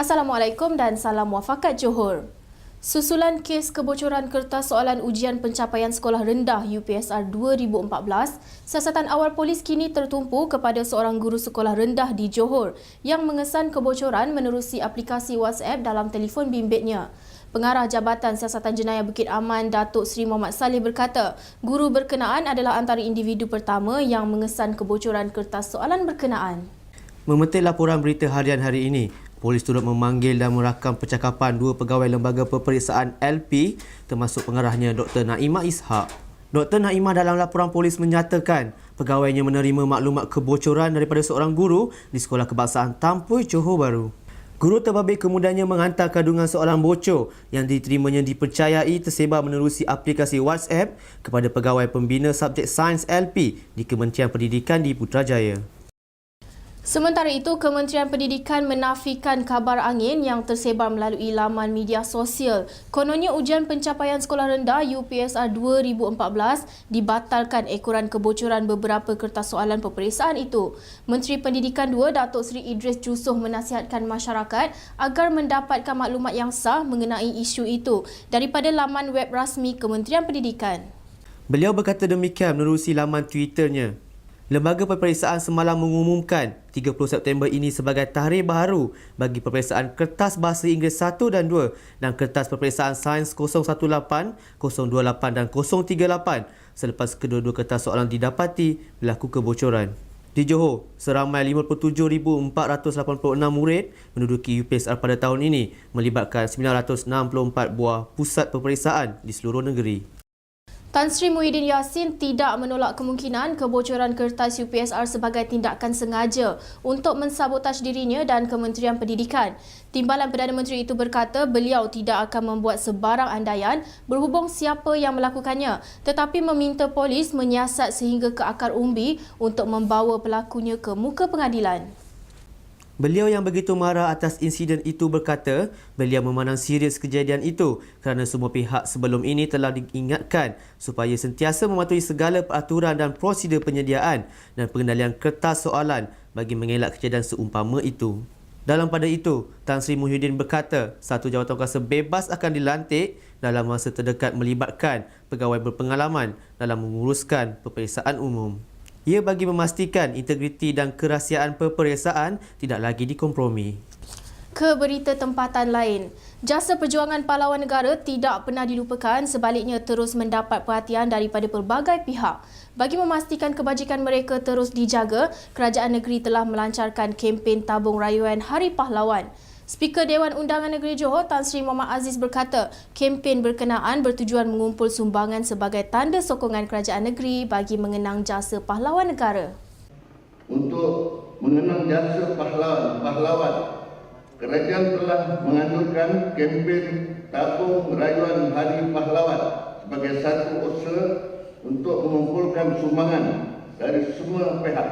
Assalamualaikum dan salam muafakat Johor. Susulan kes kebocoran kertas soalan ujian pencapaian sekolah rendah UPSR 2014, siasatan awal polis kini tertumpu kepada seorang guru sekolah rendah di Johor yang mengesan kebocoran menerusi aplikasi WhatsApp dalam telefon bimbitnya. Pengarah Jabatan Siasatan Jenayah Bukit Aman, Datuk Seri Muhammad Saleh berkata, guru berkenaan adalah antara individu pertama yang mengesan kebocoran kertas soalan berkenaan. Memetik laporan berita harian hari ini, polis turut memanggil dan merakam percakapan dua pegawai Lembaga Peperiksaan LP termasuk pengarahnya Dr. Naimah Ishak. Dr. Naimah dalam laporan polis menyatakan pegawainya menerima maklumat kebocoran daripada seorang guru di Sekolah Kebangsaan Tampui, Johor Bahru. Guru terbabit kemudiannya menghantar kandungan soalan bocor yang diterimanya dipercayai tersebar menerusi aplikasi WhatsApp kepada pegawai pembina subjek sains LP di Kementerian Pendidikan di Putrajaya. Sementara itu, Kementerian Pendidikan menafikan kabar angin yang tersebar melalui laman media sosial. Kononnya ujian pencapaian sekolah rendah UPSR 2014 dibatalkan ekoran kebocoran beberapa kertas soalan peperiksaan itu. Menteri Pendidikan 2 Datuk Seri Idris Jusoh menasihatkan masyarakat agar mendapatkan maklumat yang sah mengenai isu itu daripada laman web rasmi Kementerian Pendidikan. Beliau berkata demikian menerusi laman Twitternya. Lembaga Peperiksaan semalam mengumumkan 30 September ini sebagai tarikh baharu bagi peperiksaan kertas bahasa Inggeris 1 dan 2 dan kertas peperiksaan sains 018, 028 dan 038 selepas kedua-dua kertas soalan didapati berlaku kebocoran. Di Johor, seramai 57,486 murid menduduki UPSR pada tahun ini melibatkan 964 buah pusat peperiksaan di seluruh negeri. Tan Sri Muhyiddin Yassin tidak menolak kemungkinan kebocoran kertas UPSR sebagai tindakan sengaja untuk mensabotase dirinya dan Kementerian Pendidikan. Timbalan Perdana Menteri itu berkata beliau tidak akan membuat sebarang andaian berhubung siapa yang melakukannya, tetapi meminta polis menyiasat sehingga ke akar umbi untuk membawa pelakunya ke muka pengadilan. Beliau yang begitu marah atas insiden itu berkata beliau memandang serius kejadian itu kerana semua pihak sebelum ini telah diingatkan supaya sentiasa mematuhi segala peraturan dan prosedur penyediaan dan pengendalian kertas soalan bagi mengelak kejadian seumpama itu. Dalam pada itu, Tan Sri Muhyiddin berkata satu jawatankuasa bebas akan dilantik dalam masa terdekat melibatkan pegawai berpengalaman dalam menguruskan peperiksaan umum. Ia bagi memastikan integriti dan kerahsiaan peperiksaan tidak lagi dikompromi. Ke berita tempatan lain, jasa perjuangan pahlawan negara tidak pernah dilupakan, sebaliknya terus mendapat perhatian daripada pelbagai pihak. Bagi memastikan kebajikan mereka terus dijaga, kerajaan negeri telah melancarkan kempen tabung rayuan Hari Pahlawan. Speaker Dewan Undangan Negeri Johor Tan Sri Muhammad Aziz berkata, kempen berkenaan bertujuan mengumpul sumbangan sebagai tanda sokongan kerajaan negeri bagi mengenang jasa pahlawan negara. Untuk mengenang jasa pahlawan, kerajaan telah menganjurkan kempen tabung rayuan Hari Pahlawan sebagai satu usaha untuk mengumpulkan sumbangan dari semua pihak.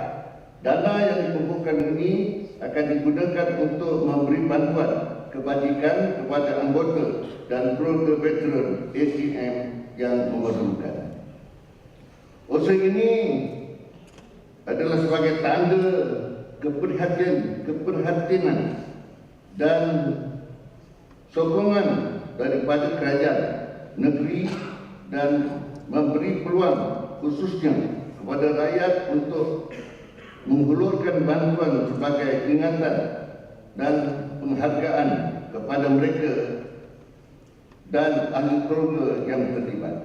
Dana yang dikumpulkan ini akan digunakan untuk memberi bantuan kebajikan kepada anggota dan keluarga veteran ACM yang memerlukan. Usaha ini adalah sebagai tanda keprihatinan dan sokongan daripada kerajaan negeri dan memberi peluang khususnya kepada rakyat untuk menghulurkan bantuan sebagai ingatan dan penghargaan kepada mereka dan ahli keluarga yang terlibat.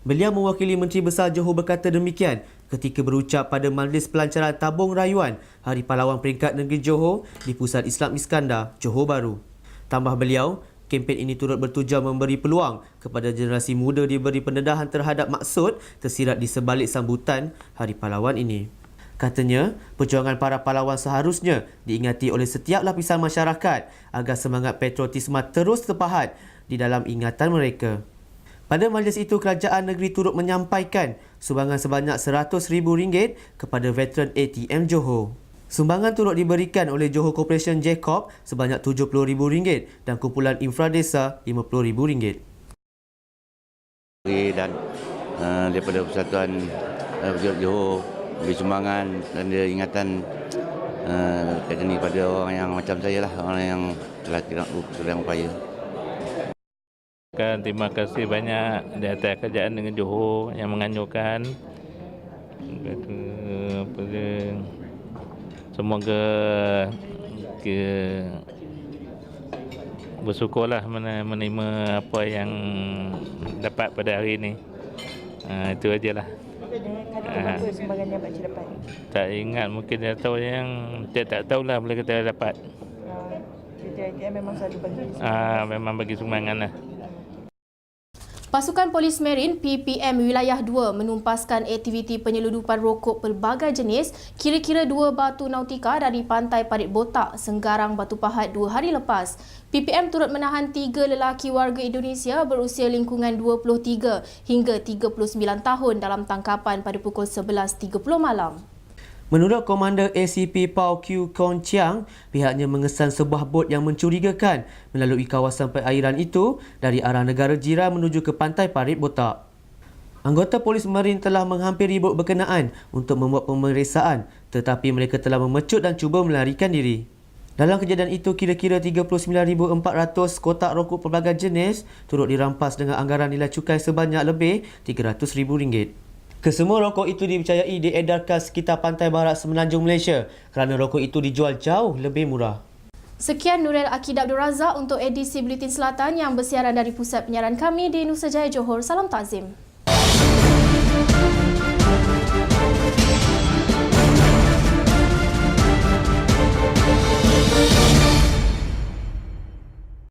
Beliau mewakili Menteri Besar Johor berkata demikian ketika berucap pada majlis pelancaran tabung rayuan Hari Pahlawan Peringkat Negeri Johor di Pusat Islam Iskandar, Johor Bahru. Tambah beliau, kempen ini turut bertujuan memberi peluang kepada generasi muda diberi pendedahan terhadap maksud tersirat di sebalik sambutan Hari Pahlawan ini. Katanya, perjuangan para pahlawan seharusnya diingati oleh setiap lapisan masyarakat agar semangat patriotisme terus terpahat di dalam ingatan mereka. Pada majlis itu, kerajaan negeri turut menyampaikan sumbangan sebanyak RM100,000 kepada veteran ATM Johor. Sumbangan turut diberikan oleh Johor Corporation Jacob sebanyak RM70,000 dan kumpulan infradesa RM50,000. Dan daripada Persatuan Johor beri sumbangan dan ingatan kat sini pada orang yang macam saya lah, orang yang telah sedang upaya. Terima kasih banyak di atas kerajaan dengan Johor yang menganjurkan. Semoga bersyukurlah menerima apa yang dapat pada hari ini. Itu ajalah. Berapa sumbangan yang Pak Cik dapat? Tak ingat, mungkin dia tahu yang tak tahulah boleh kita dapat. JTITM memang selalu bagi Memang bagi sumbangan lah. Pasukan Polis Marin PPM Wilayah 2 menumpaskan aktiviti penyeludupan rokok pelbagai jenis kira-kira 2 batu nautika dari pantai Parit Botak, Senggarang, Batu Pahat 2 hari lepas. PPM turut menahan 3 lelaki warga Indonesia berusia lingkungan 23 hingga 39 tahun dalam tangkapan pada pukul 11.30 malam. Menurut Komander ACP Pau Q Kong Chiang, pihaknya mengesan sebuah bot yang mencurigakan melalui kawasan perairan itu dari arah negara jiran menuju ke pantai Parit Botak. Anggota Polis Marin telah menghampiri bot berkenaan untuk membuat pemeriksaan, tetapi mereka telah memecut dan cuba melarikan diri. Dalam kejadian itu, kira-kira 39,400 kotak rokok pelbagai jenis turut dirampas dengan anggaran nilai cukai sebanyak lebih RM300,000. Kesemua rokok itu dipercayai diedarkan sekitar pantai barat Semenanjung Malaysia kerana rokok itu dijual jauh lebih murah. Sekian Nurul Akid Abdul Razak untuk edisi Buletin Selatan yang bersiaran dari pusat penyiaran kami di Nusajaya Johor. Salam takzim.